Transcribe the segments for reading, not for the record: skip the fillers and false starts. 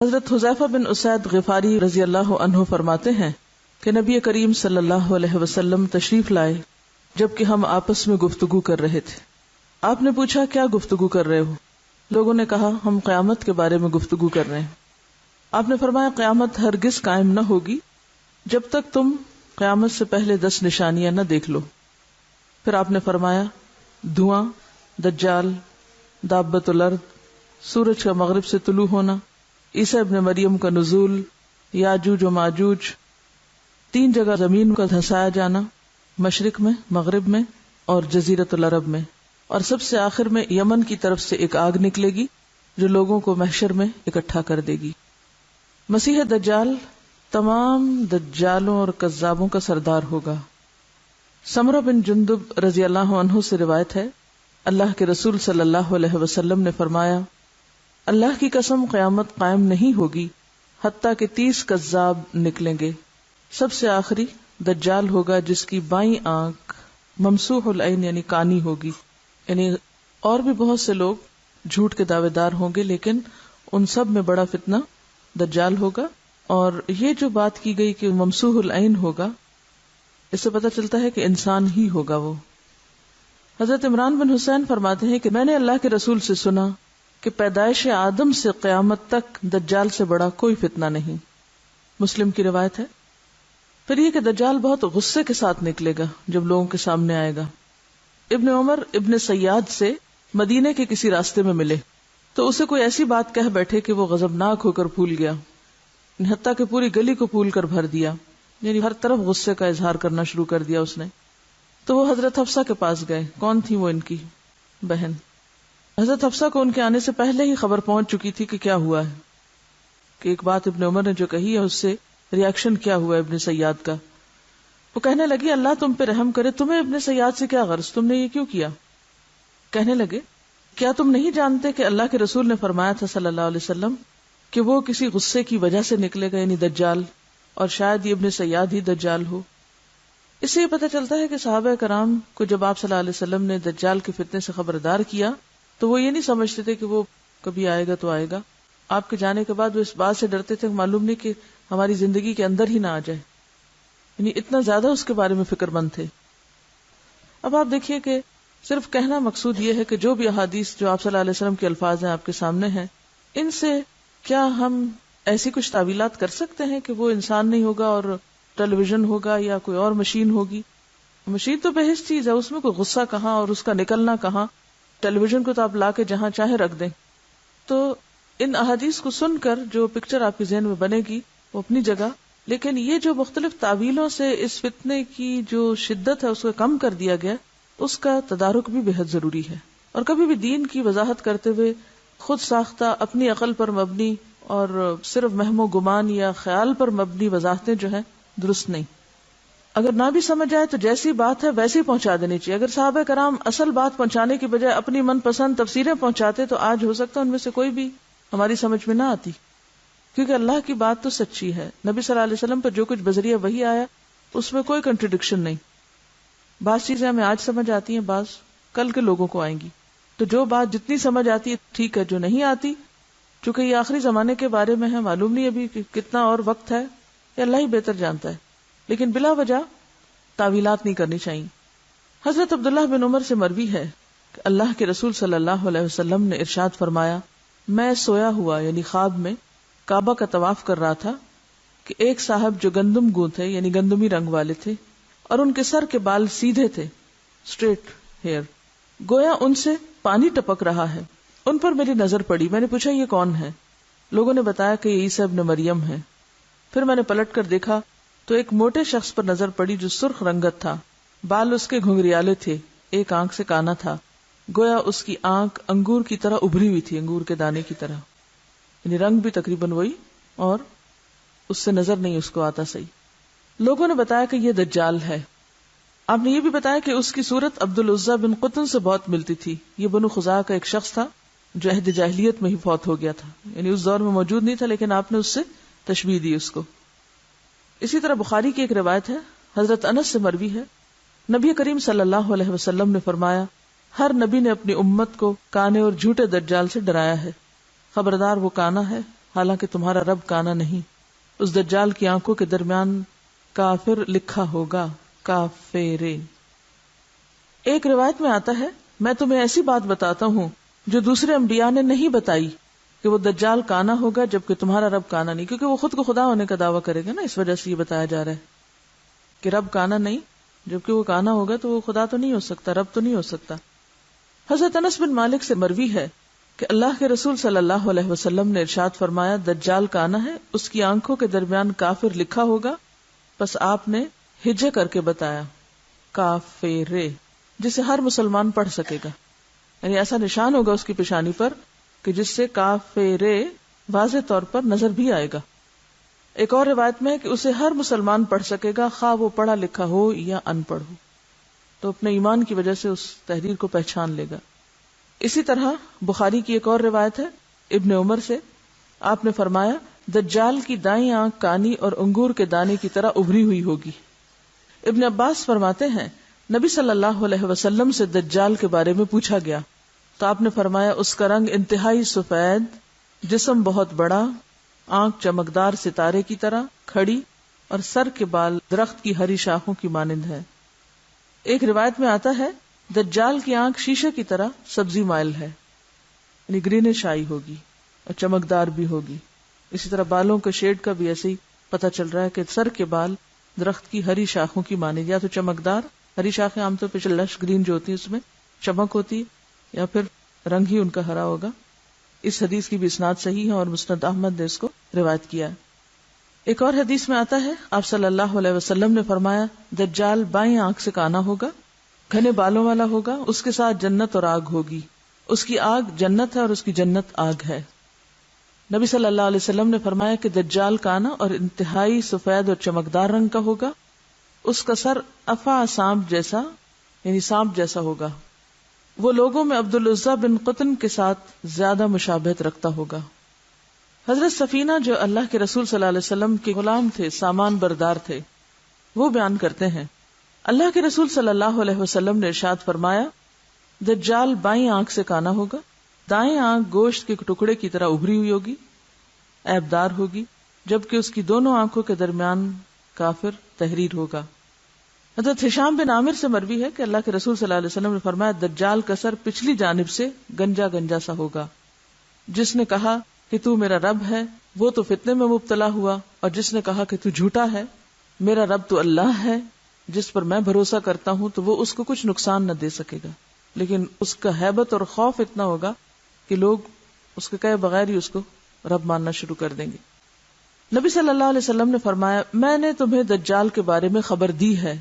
حضرت حذیفہ بن اسید غفاری رضی اللہ عنہ فرماتے ہیں کہ نبی کریم صلی اللہ علیہ وسلم تشریف لائے جبکہ ہم آپس میں گفتگو کر رہے تھے. آپ نے پوچھا کیا گفتگو کر رہے ہو؟ لوگوں نے کہا ہم قیامت کے بارے میں گفتگو کر رہے ہیں. آپ نے فرمایا قیامت ہرگز قائم نہ ہوگی جب تک تم قیامت سے پہلے 10 نشانیاں نہ دیکھ لو. پھر آپ نے فرمایا دھواں، دجال، دابۃ الارض، سورج کا مغرب سے طلوع ہونا، عیسیٰ ابن مریم کا نزول، یاجوج و ماجوج، 3 جگہ زمین کا دھسایا جانا، مشرق میں، مغرب میں اور جزیرۃ العرب میں، اور سب سے آخر میں یمن کی طرف سے ایک آگ نکلے گی جو لوگوں کو محشر میں اکٹھا کر دے گی. مسیح دجال تمام دجالوں اور کذابوں کا سردار ہوگا. سمرہ بن جندب رضی اللہ عنہ سے روایت ہے اللہ کے رسول صلی اللہ علیہ وسلم نے فرمایا اللہ کی قسم قیامت قائم نہیں ہوگی حتیٰ کہ 30 کذاب نکلیں گے. سب سے آخری دجال ہوگا جس کی بائیں آنکھ ممسوح العین یعنی کانی ہوگی. یعنی اور بھی بہت سے لوگ جھوٹ کے دعوے دار ہوں گے لیکن ان سب میں بڑا فتنہ دجال ہوگا. اور یہ جو بات کی گئی کہ ممسوح العین ہوگا، اس سے پتہ چلتا ہے کہ انسان ہی ہوگا وہ. حضرت عمران بن حسین فرماتے ہیں کہ میں نے اللہ کے رسول سے سنا کہ پیدائش آدم سے قیامت تک دجال سے بڑا کوئی فتنہ نہیں. مسلم کی روایت ہے. پھر یہ کہ دجال بہت غصے کے ساتھ نکلے گا جب لوگوں کے سامنے آئے گا. ابن عمر ابن سیاد سے مدینے کے کسی راستے میں ملے تو اسے کوئی ایسی بات کہہ بیٹھے کہ وہ غضبناک ہو کر پھول گیا، حتیٰ کہ پوری گلی کو پھول کر بھر دیا. یعنی ہر طرف غصے کا اظہار کرنا شروع کر دیا اس نے. تو وہ حضرت حفصہ کے پاس گئے. کون تھی وہ؟ ان کی بہن. حضرت حفصہ کو ان کے آنے سے پہلے ہی خبر پہنچ چکی تھی کہ کیا ہوا ہے، کہ ایک بات ابن عمر نے جو کہی ہے اس سے ریاکشن کیا ہوا ہے ابن سیاد کا. وہ کہنے لگی اللہ تم پہ رحم کرے، تمہیں ابن سیاد سے کیا غرض، تم نے یہ کیوں کیا؟ کہنے لگے کیا تم نہیں جانتے کہ اللہ کے رسول نے فرمایا تھا صلی اللہ علیہ وسلم کہ وہ کسی غصے کی وجہ سے نکلے گا، یعنی دجال، اور شاید یہ ابن سیاد ہی دجال ہو. اس سے یہ پتہ چلتا ہے کہ صحابہ کرام کو جب آپ صلی اللہ علیہ وسلم نے دجال کے فتنے سے خبردار کیا تو وہ یہ نہیں سمجھتے تھے کہ وہ کبھی آئے گا تو آئے گا. آپ کے جانے کے بعد وہ اس بات سے ڈرتے تھے کہ معلوم نہیں کہ ہماری زندگی کے اندر ہی نہ آ جائے. یعنی اتنا زیادہ اس کے بارے میں فکر مند تھے. اب آپ دیکھیے کہ صرف کہنا مقصود یہ ہے کہ جو بھی احادیث جو آپ صلی اللہ علیہ وسلم کے الفاظ ہیں آپ کے سامنے ہیں، ان سے کیا ہم ایسی کچھ تعویلات کر سکتے ہیں کہ وہ انسان نہیں ہوگا اور ٹیلی ویژن ہوگا یا کوئی اور مشین ہوگی؟ مشین تو بہت چیز ہے، اس میں کوئی غصہ کہاں اور اس کا نکلنا کہاں. ٹیلی ویژن کو تو آپ لا کے جہاں چاہے رکھ دیں. تو ان احادیث کو سن کر جو پکچر آپ کے ذہن میں بنے گی وہ اپنی جگہ، لیکن یہ جو مختلف تعویلوں سے اس فتنے کی جو شدت ہے اس کو کم کر دیا گیا، اس کا تدارک بھی بہت ضروری ہے. اور کبھی بھی دین کی وضاحت کرتے ہوئے خود ساختہ اپنی عقل پر مبنی اور صرف وہم و گمان یا خیال پر مبنی وضاحتیں جو ہیں درست نہیں. اگر نہ بھی سمجھ آئے تو جیسی بات ہے ویسی پہنچا دینی چاہیے. اگر صحابہ کرام اصل بات پہنچانے کی بجائے اپنی من پسند تفسیریں پہنچاتے تو آج ہو سکتا ہے ان میں سے کوئی بھی ہماری سمجھ میں نہ آتی، کیونکہ اللہ کی بات تو سچی ہے. نبی صلی اللہ علیہ وسلم پر جو کچھ بذریعہ وحی آیا اس میں کوئی کنٹرڈکشن نہیں. بعض چیزیں ہمیں آج سمجھ آتی ہیں، بعض کل کے لوگوں کو آئیں گی. تو جو بات جتنی سمجھ آتی ہے ٹھیک ہے، جو نہیں آتی چونکہ یہ آخری زمانے کے بارے میں ہے، معلوم نہیں ابھی کتنا اور وقت ہے، یہ اللہ ہی بہتر جانتا ہے، لیکن بلا وجہ تعویلات نہیں کرنی چاہیے. حضرت عبداللہ بن عمر سے مروی ہے کہ اللہ کے رسول صلی اللہ علیہ وسلم نے ارشاد فرمایا میں سویا ہوا یعنی خواب میں کعبہ کا طواف کر رہا تھا کہ ایک صاحب جو گندم گوں تھے یعنی گندمی رنگ والے تھے اور ان کے سر کے بال سیدھے تھے، اسٹریٹ ہیئر، گویا ان سے پانی ٹپک رہا ہے. ان پر میری نظر پڑی. میں نے پوچھا یہ کون ہے؟ لوگوں نے بتایا کہ یہ عیسیٰ ابن مریم ہے. پھر میں نے پلٹ کر دیکھا تو ایک موٹے شخص پر نظر پڑی جو سرخ رنگت تھا، بال اس کے گھنگریالے تھے، ایک آنکھ سے کانا تھا، گویا اس کی آنکھ انگور کی طرح ابھری ہوئی تھی، انگور کے دانے کی طرح، یعنی رنگ بھی تقریباً وہی اور اس سے نظر نہیں اس کو آتا صحیح. لوگوں نے بتایا کہ یہ دجال ہے. آپ نے یہ بھی بتایا کہ اس کی صورت عبد العزیٰ بن قطن سے بہت ملتی تھی. یہ بنو خزاعہ کا ایک شخص تھا جو عہد جاہلیت میں ہی فوت ہو گیا تھا، یعنی اس دور میں موجود نہیں تھا لیکن آپ نے اس سے تشبیہ دی اس کو. اسی طرح بخاری کی ایک روایت ہے، حضرت انس سے مروی ہے، نبی کریم صلی اللہ علیہ وسلم نے فرمایا ہر نبی نے اپنی امت کو کانے اور جھوٹے دجال سے ڈرایا ہے. خبردار وہ کانا ہے حالانکہ تمہارا رب کانا نہیں. اس دجال کی آنکھوں کے درمیان کافر لکھا ہوگا. کافرے. ایک روایت میں آتا ہے میں تمہیں ایسی بات بتاتا ہوں جو دوسرے انبیاء نے نہیں بتائی کہ وہ دجال کانا ہوگا جبکہ تمہارا رب کانا نہیں، کیونکہ وہ خود کو خدا ہونے کا دعویٰ کرے گا نا، اس وجہ سے یہ بتایا جا رہا ہے کہ رب کانا نہیں، جبکہ وہ کانا ہوگا تو وہ خدا تو نہیں ہو سکتا، رب تو نہیں ہو سکتا. حضرت انس بن مالک سے مروی ہے کہ اللہ کے رسول صلی اللہ علیہ وسلم نے ارشاد فرمایا دجال کانا ہے، اس کی آنکھوں کے درمیان کافر لکھا ہوگا. پس آپ نے ہجے کر کے بتایا کافرے، جسے ہر مسلمان پڑھ سکے گا، یعنی ایسا نشان ہوگا اس کی پیشانی پر کہ جس سے کافرے واضح طور پر نظر بھی آئے گا. ایک اور روایت میں ہے کہ اسے ہر مسلمان پڑھ سکے گا، خواہ وہ پڑھا لکھا ہو یا ان پڑھ ہو، تو اپنے ایمان کی وجہ سے اس تحریر کو پہچان لے گا. اسی طرح بخاری کی ایک اور روایت ہے ابن عمر سے، آپ نے فرمایا دجال کی دائیں آنکھ کانی اور انگور کے دانے کی طرح ابھری ہوئی ہوگی. ابن عباس فرماتے ہیں نبی صلی اللہ علیہ وسلم سے دجال کے بارے میں پوچھا گیا تو آپ نے فرمایا اس کا رنگ انتہائی سفید، جسم بہت بڑا، آنکھ چمکدار ستارے کی طرح کھڑی اور سر کے بال درخت کی ہری شاخوں کی مانند ہے. ایک روایت میں آتا ہے دجال کی آنکھ شیشے کی طرح سبزی مائل ہے، یعنی گرینش آئی ہوگی اور چمکدار بھی ہوگی. اسی طرح بالوں کے شیڈ کا بھی ایسے ہی پتہ چل رہا ہے کہ سر کے بال درخت کی ہری شاخوں کی مانند، یا تو چمکدار، ہری شاخیں عام طور پہ لش گرین جو ہوتی ہے اس میں چمک ہوتی ہے، یا پھر رنگ ہی ان کا ہرا ہوگا. اس حدیث کی بھی اسناد صحیح ہے اور مسند احمد نے اس کو روایت کیا ہے. ایک اور حدیث میں آتا ہے آپ صلی اللہ علیہ وسلم نے فرمایا دجال بائیں آنکھ سے کانا ہوگا، گھنے بالوں والا ہوگا، اس کے ساتھ جنت اور آگ ہوگی، اس کی آگ جنت ہے اور اس کی جنت آگ ہے. نبی صلی اللہ علیہ وسلم نے فرمایا کہ دجال کانا اور انتہائی سفید اور چمکدار رنگ کا ہوگا، اس کا سر افا سانپ جیسا، یعنی سانپ جیسا ہوگا. وہ لوگوں میں عبدالعزیٰ بن قطن کے ساتھ زیادہ مشابہت رکھتا ہوگا. حضرت سفینہ جو اللہ کے رسول صلی اللہ علیہ وسلم کے غلام تھے، سامان بردار تھے، وہ بیان کرتے ہیں اللہ کے رسول صلی اللہ علیہ وسلم نے ارشاد فرمایا دجال بائیں آنکھ سے کانا ہوگا، دائیں آنکھ گوشت کے ٹکڑے کی طرح ابھری ہوئی ہوگی، عیبدار ہوگی، جبکہ اس کی دونوں آنکھوں کے درمیان کافر تحریر ہوگا. حضرت ہشام بن عامر سے مروی ہے کہ اللہ کے رسول صلی اللہ علیہ وسلم نے فرمایا دجال کا سر پچھلی جانب سے گنجا گنجا سا ہوگا. جس نے کہا کہ تو میرا رب ہے وہ تو فتنے میں مبتلا ہوا، اور جس نے کہا کہ تو جھوٹا ہے، میرا رب تو اللہ ہے جس پر میں بھروسہ کرتا ہوں، تو وہ اس کو کچھ نقصان نہ دے سکے گا، لیکن اس کا ہیبت اور خوف اتنا ہوگا کہ لوگ اس کے کہے بغیر ہی اس کو رب ماننا شروع کر دیں گے. نبی صلی اللہ علیہ وسلم نے فرمایا میں نے تمہیں دجال کے بارے میں خبر دی ہے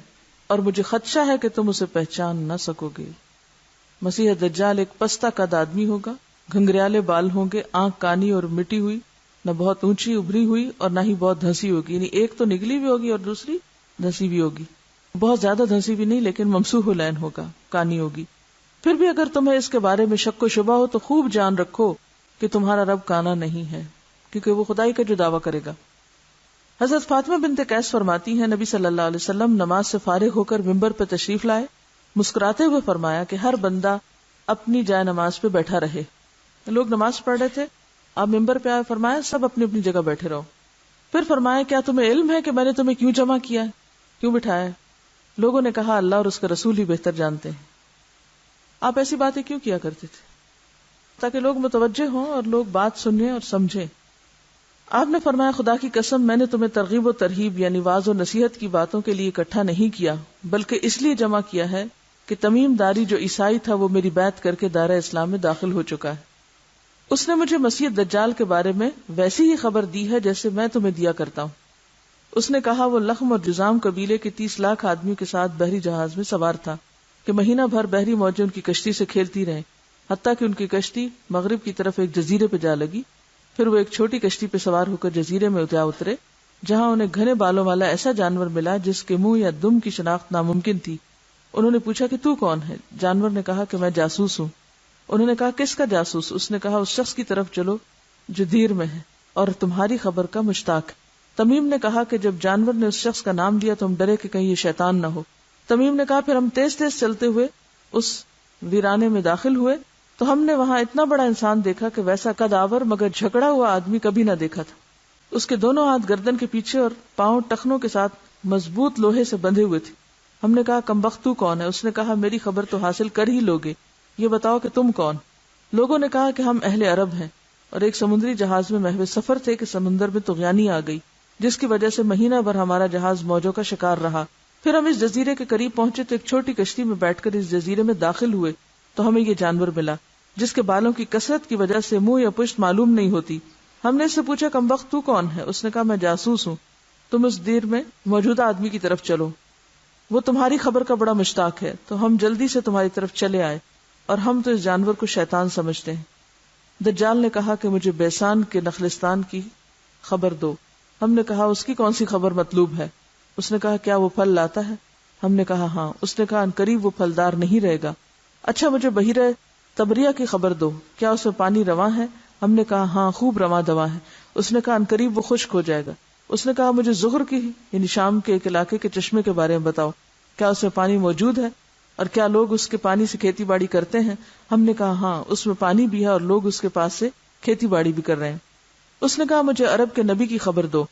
اور مجھے خدشہ ہے کہ تم اسے پہچان نہ سکو گے. مسیح دجال ایک پستہ قد آدمی ہوگا، گھنگریالے بال ہوں گے، آنکھ کانی اور مٹی ہوئی، نہ بہت اونچی ابھری ہوئی اور نہ ہی بہت دھنسی ہوگی، یعنی ایک تو نگلی بھی ہوگی اور دوسری دھنسی بھی ہوگی. بہت زیادہ دھنسی بھی نہیں لیکن ممسوح العین ہوگا، کانی ہوگی. پھر بھی اگر تمہیں اس کے بارے میں شک و شبہ ہو تو خوب جان رکھو کہ تمہارا رب کانا نہیں ہے، کیونکہ وہ خدائی کا جو دعویٰ کرے گا. حضرت فاطمہ بنت قیس فرماتی ہیں نبی صلی اللہ علیہ وسلم نماز سے فارغ ہو کر ممبر پہ تشریف لائے، مسکراتے ہوئے فرمایا کہ ہر بندہ اپنی جائے نماز پہ بیٹھا رہے. لوگ نماز پڑھ رہے تھے، آپ ممبر پہ آئے، فرمایا سب اپنی اپنی جگہ بیٹھے رہو. پھر فرمایا کیا تمہیں علم ہے کہ میں نے تمہیں کیوں جمع کیا ہے، کیوں بٹھایا ہے؟ لوگوں نے کہا اللہ اور اس کا رسول ہی بہتر جانتے ہیں. آپ ایسی باتیں کیوں کیا کرتے تھے؟ تاکہ لوگ متوجہ ہوں اور لوگ بات سنیں اور سمجھیں. آپ نے فرمایا خدا کی قسم میں نے تمہیں ترغیب و ترہیب یعنی واعظ و نصیحت کی باتوں کے لیے اکٹھا نہیں کیا، بلکہ اس لیے جمع کیا ہے کہ تمیم داری جو عیسائی تھا وہ میری بیعت کر کے دائرہ اسلام میں داخل ہو چکا ہے. اس نے مجھے مسیح دجال کے بارے میں ویسی ہی خبر دی ہے جیسے میں تمہیں دیا کرتا ہوں. اس نے کہا وہ لخم اور جزام قبیلے کے 30 لاکھ آدمیوں کے ساتھ بحری جہاز میں سوار تھا کہ مہینہ بھر بحری موجیں ان کی کشتی سے کھیلتی رہیں، حتیٰ کہ ان کی کشتی مغرب کی طرف ایک جزیرے پہ جا لگی. پھر وہ ایک چھوٹی کشتی پہ سوار ہو کر جزیرے میں جا اترے، جہاں انہیں گھنے بالوں والا ایسا جانور ملا جس کے منہ یا دم کی شناخت ناممکن تھی. انہوں نے پوچھا کہ تو کون ہے؟ جانور نے کہا کہ میں جاسوس ہوں. انہوں نے کہا کس کا جاسوس؟ اس نے کہا اس شخص کی طرف چلو جو دیر میں ہے اور تمہاری خبر کا مشتاق ہے. تمیم نے کہا کہ جب جانور نے اس شخص کا نام لیا تو ہم ڈرے کہ کہیں یہ شیطان نہ ہو. تمیم نے کہا پھر ہم تیز تیز چلتے ہوئے اس ویرانے میں داخل ہوئے تو ہم نے وہاں اتنا بڑا انسان دیکھا کہ ویسا قدآور مگر جھگڑا ہوا آدمی کبھی نہ دیکھا تھا. اس کے دونوں ہاتھ گردن کے پیچھے اور پاؤں ٹخنوں کے ساتھ مضبوط لوہے سے بندھے ہوئے تھے. ہم نے کہا کمبخت تو کون ہے؟ اس نے کہا میری خبر تو حاصل کر ہی لوگے، یہ بتاؤ کہ تم کون؟ لوگوں نے کہا کہ ہم اہل عرب ہیں اور ایک سمندری جہاز میں محو سفر تھے کہ سمندر میں طغیانی آ گئی، جس کی وجہ سے مہینہ بھر ہمارا جہاز موجوں کا شکار رہا. پھر ہم اس جزیرے کے قریب پہنچے تو ایک چھوٹی کشتی میں بیٹھ کر اس جزیرے میں داخل ہوئے تو ہمیں یہ جانور ملا جس کے بالوں کی کثرت کی وجہ سے منہ یا پشت معلوم نہیں ہوتی. ہم نے اس سے پوچھا کمبخت تو کون ہے؟ اس نے کہا میں جاسوس ہوں، تم اس دیر میں موجودہ آدمی کی طرف چلو، وہ تمہاری خبر کا بڑا مشتاق ہے. تو ہم جلدی سے تمہاری طرف چلے آئے اور ہم تو اس جانور کو شیطان سمجھتے ہیں. دجال نے کہا کہ مجھے بیسان کے نخلستان کی خبر دو. ہم نے کہا اس کی کون سی خبر مطلوب ہے؟ اس نے کہا کیا وہ پھل لاتا ہے؟ ہم نے کہا ہاں. اس نے کہا عنقریب وہ پھلدار نہیں رہے گا. اچھا مجھے بحیرہ تبریہ کی خبر دو، کیا اس میں پانی رواں ہے؟ ہم نے کہا ہاں خوب رواں دواں ہے. اس نے کہا عنقریب وہ خشک ہو جائے گا. اس نے کہا مجھے زغر کی یعنی شام کے ایک علاقے کے چشمے کے بارے میں بتاؤ، کیا اس میں پانی موجود ہے اور کیا لوگ اس کے پانی سے کھیتی باڑی کرتے ہیں؟ ہم نے کہا ہاں اس میں پانی بھی ہے اور لوگ اس کے پاس سے کھیتی باڑی بھی کر رہے ہیں. اس نے کہا مجھے عرب کے نبی کی خبر دو.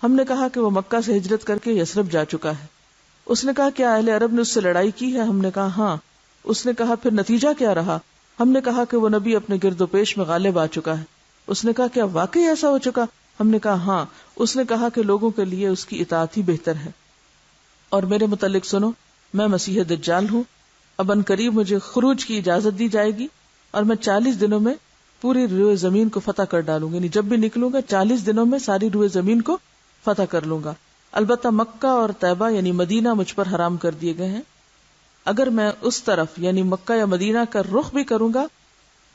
ہم نے کہا کہ وہ مکہ سے ہجرت کر کے یثرب جا چکا ہے. اس نے کہا کیا اہل عرب نے اس سے لڑائی کی ہے؟ ہم نے کہا ہاں. اس نے کہا پھر نتیجہ کیا رہا؟ ہم نے کہا کہ وہ نبی اپنے گرد و پیش میں غالب آ چکا ہے. اس نے کہا کیا واقعی ایسا ہو چکا؟ ہم نے کہا ہاں. اس نے کہا کہ لوگوں کے لیے اس کی اطاعت ہی بہتر ہے. اور میرے متعلق سنو، میں مسیح دجال ہوں. اب عنقریب مجھے خروج کی اجازت دی جائے گی اور میں 40 دنوں میں پوری روئے زمین کو فتح کر ڈالوں گا. یعنی جب بھی نکلوں گا 40 دنوں میں ساری روئے زمین کو فتح کر لوں گا. البتہ مکہ اور طیبہ یعنی مدینہ مجھ پر حرام کر دیے گئے ہیں. اگر میں اس طرف یعنی مکہ یا مدینہ کا رخ بھی کروں گا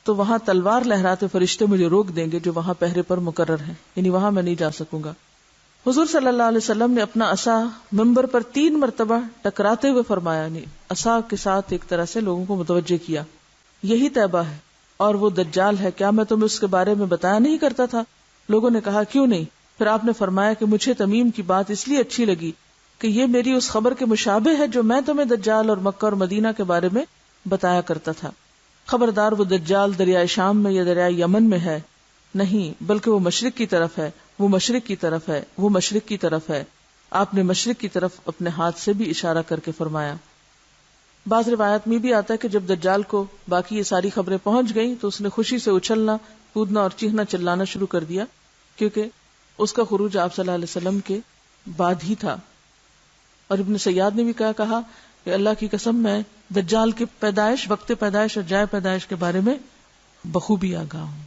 تو وہاں تلوار لہراتے فرشتے مجھے روک دیں گے جو وہاں پہرے پر مقرر ہیں، یعنی وہاں میں نہیں جا سکوں گا. حضور صلی اللہ علیہ وسلم نے اپنا عصا منبر پر 3 مرتبہ ٹکراتے ہوئے فرمایا، یعنی عصا کے ساتھ ایک طرح سے لوگوں کو متوجہ کیا، یہی طیبہ ہے اور وہ دجال ہے، کیا میں تمہیں اس کے بارے میں بتایا نہیں کرتا تھا؟ لوگوں نے کہا کیوں نہیں؟ پھر آپ نے فرمایا کہ مجھے تمیم کی بات اس لیے اچھی لگی کہ یہ میری اس خبر کے مشابہ ہے جو میں تمہیں دجال اور مکہ اور مدینہ کے بارے میں بتایا کرتا تھا. خبردار وہ دجال دریائے شام میں یا دریائے یمن میں ہے نہیں، بلکہ وہ مشرق کی طرف ہے، وہ مشرق کی طرف ہے، وہ مشرق کی طرف ہے. آپ نے مشرق کی طرف اپنے ہاتھ سے بھی اشارہ کر کے فرمایا. بعض روایات میں بھی آتا ہے کہ جب دجال کو باقی یہ ساری خبریں پہنچ گئیں تو اس نے خوشی سے اچھلنا، کودنا اور چیخنا چلانا شروع کر دیا، کیونکہ اس کا خروج آپ صلی اللہ علیہ وسلم کے بعد ہی تھا. اور ابن سیاد نے بھی کہا کہ اللہ کی قسم میں دجال کی پیدائش، وقت پیدائش اور جائے پیدائش کے بارے میں بخوبی آگاہ ہوں.